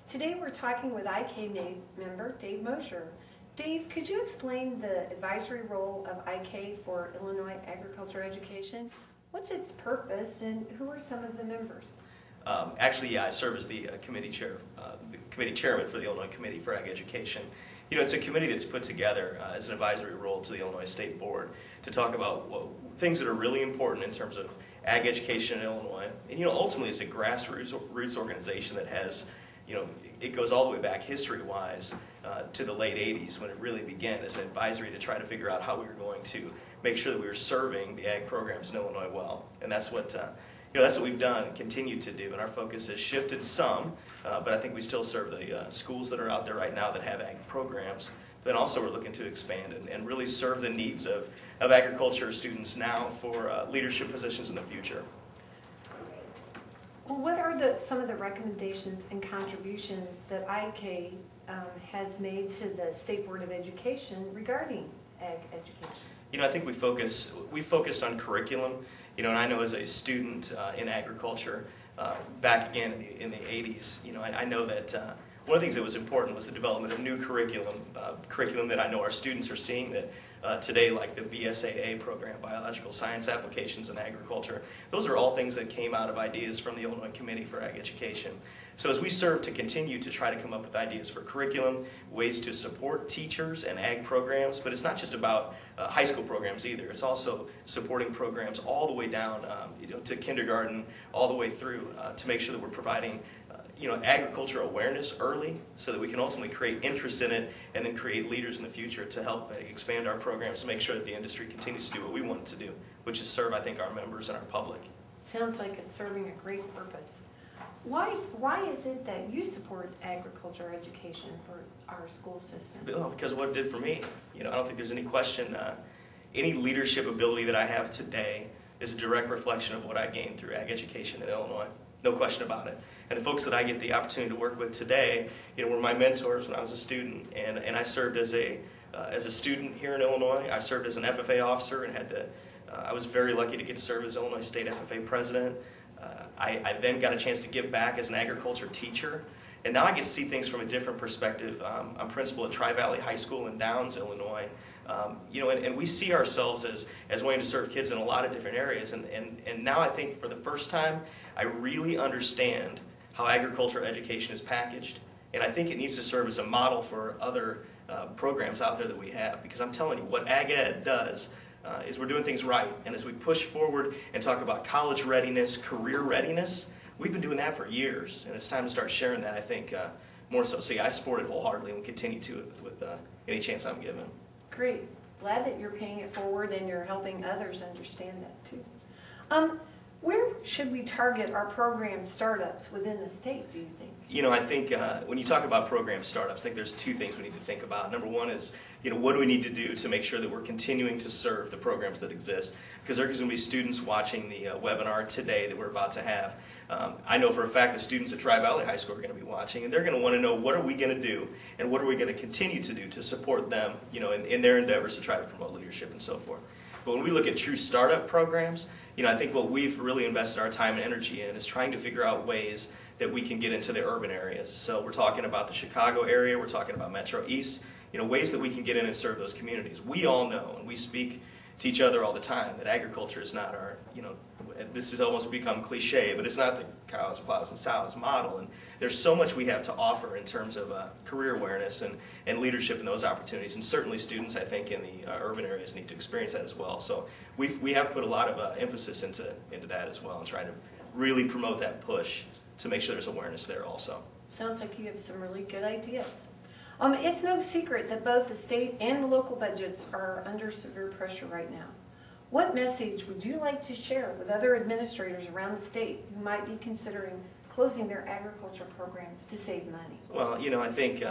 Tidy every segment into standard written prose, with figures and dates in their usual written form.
Today we're talking with ICAE member Dave Mosher. Dave, could you explain the advisory role of ICAE for Illinois agriculture education? What's its purpose and who are some of the members? Actually, I serve as the committee chairman for the Illinois Committee for Ag Education. You know, it's a committee that's put together as an advisory role to the Illinois State Board to talk about things that are really important in terms of ag education in Illinois. And, you know, ultimately it's a grassroots organization that has, you know, it goes all the way back history-wise to the late 80s when it really began as an advisory to try to figure out how we were going to make sure that we were serving the ag programs in Illinois well. And that's what that's what we've done and continue to do, and our focus has shifted some, but I think we still serve the schools that are out there right now that have ag programs. But then also we're looking to expand and really serve the needs of agriculture students now for leadership positions in the future. Great. Well, what are some of the recommendations and contributions that ICAE has made to the State Board of Education regarding ag education? You know, I think we focused on curriculum. You know, and I know as a student in agriculture back again in the 80s, you know, I know that one of the things that was important was the development of new curriculum that I know our students are seeing that today, like the BSAA program, Biological Science Applications in Agriculture. Those are all things that came out of ideas from the Illinois Committee for Ag Education. So as we serve to continue to try to come up with ideas for curriculum, ways to support teachers and ag programs, but it's not just about high school programs either. It's also supporting programs all the way down to kindergarten, all the way through to make sure that we're providing agriculture awareness early so that we can ultimately create interest in it and then create leaders in the future to help expand our programs to make sure that the industry continues to do what we want it to do, which is serve, I think, our members and our public. Sounds like it's serving a great purpose. Why is it that you support agriculture education for our school system? Well, because of what it did for me. You know, I don't think there's any question. Any leadership ability that I have today is a direct reflection of what I gained through ag education in Illinois. No question about it. And the folks that I get the opportunity to work with today, you know, were my mentors when I was a student, and I served as a student here in Illinois. I served as an FFA officer and had I was very lucky to get to serve as Illinois State FFA president. I then got a chance to give back as an agriculture teacher, and now I get to see things from a different perspective. I'm principal at Tri-Valley High School in Downs, Illinois. And we see ourselves as wanting to serve kids in a lot of different areas, and now I think for the first time I really understand how agriculture education is packaged, and I think it needs to serve as a model for other programs out there that we have, because I'm telling you, what Ag Ed does is we're doing things right, and as we push forward and talk about college readiness, career readiness, we've been doing that for years, and it's time to start sharing that, I think, more so. So yeah, I support it wholeheartedly and will continue to with any chance I'm given. Great. Glad that you're paying it forward and you're helping others understand that too. Where should we target our program startups within the state, do you think? You know, I think when you talk about program startups, I think there's two things we need to think about. Number one is, you know, what do we need to do to make sure that we're continuing to serve the programs that exist? Because there's going to be students watching the webinar today that we're about to have. I know for a fact the students at Tri-Valley High School are going to be watching, and they're going to want to know what are we going to do and what are we going to continue to do to support them, you know, in their endeavors to try to promote leadership and so forth. But when we look at true startup programs, you know, I think what we've really invested our time and energy in is trying to figure out ways that we can get into the urban areas. So we're talking about the Chicago area, we're talking about Metro East, you know, ways that we can get in and serve those communities. We all know, and we speak to each other all the time, that agriculture is not our, you know, this has almost become cliche, but it's not the cows, plows, and sows model. And there's so much we have to offer in terms of career awareness and leadership in those opportunities. And certainly students, I think, in the urban areas need to experience that as well. So we have put a lot of emphasis into that as well and trying to really promote that push to make sure there's awareness there also. Sounds like you have some really good ideas. It's no secret that both the state and the local budgets are under severe pressure right now. What message would you like to share with other administrators around the state who might be considering closing their agriculture programs to save money? Well, you know, I think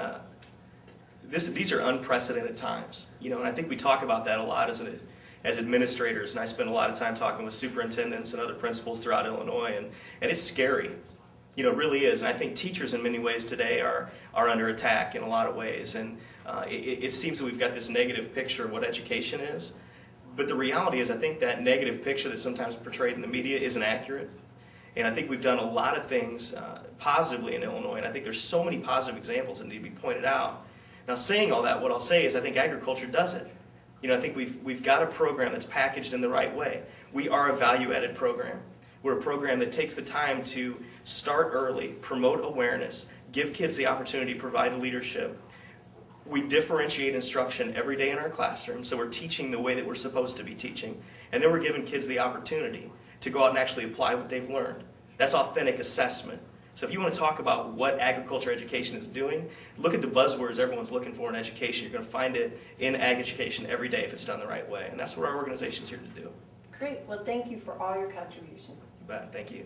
these are unprecedented times. You know, and I think we talk about that a lot as administrators, and I spend a lot of time talking with superintendents and other principals throughout Illinois, and it's scary. You know, it really is. And I think teachers in many ways today are under attack in a lot of ways. And it seems that we've got this negative picture of what education is. But the reality is I think that negative picture that's sometimes portrayed in the media isn't accurate. And I think we've done a lot of things positively in Illinois, and I think there's so many positive examples that need to be pointed out. Now, saying all that, what I'll say is I think agriculture does it. You know, I think we've got a program that's packaged in the right way. We are a value-added program. We're a program that takes the time to start early, promote awareness, give kids the opportunity to provide leadership. We differentiate instruction every day in our classroom, so we're teaching the way that we're supposed to be teaching. And then we're giving kids the opportunity to go out and actually apply what they've learned. That's authentic assessment. So if you want to talk about what agriculture education is doing, look at the buzzwords everyone's looking for in education. You're going to find it in ag education every day if it's done the right way. And that's what our organization's here to do. Great. Well, thank you for all your contributions. You bet. Thank you.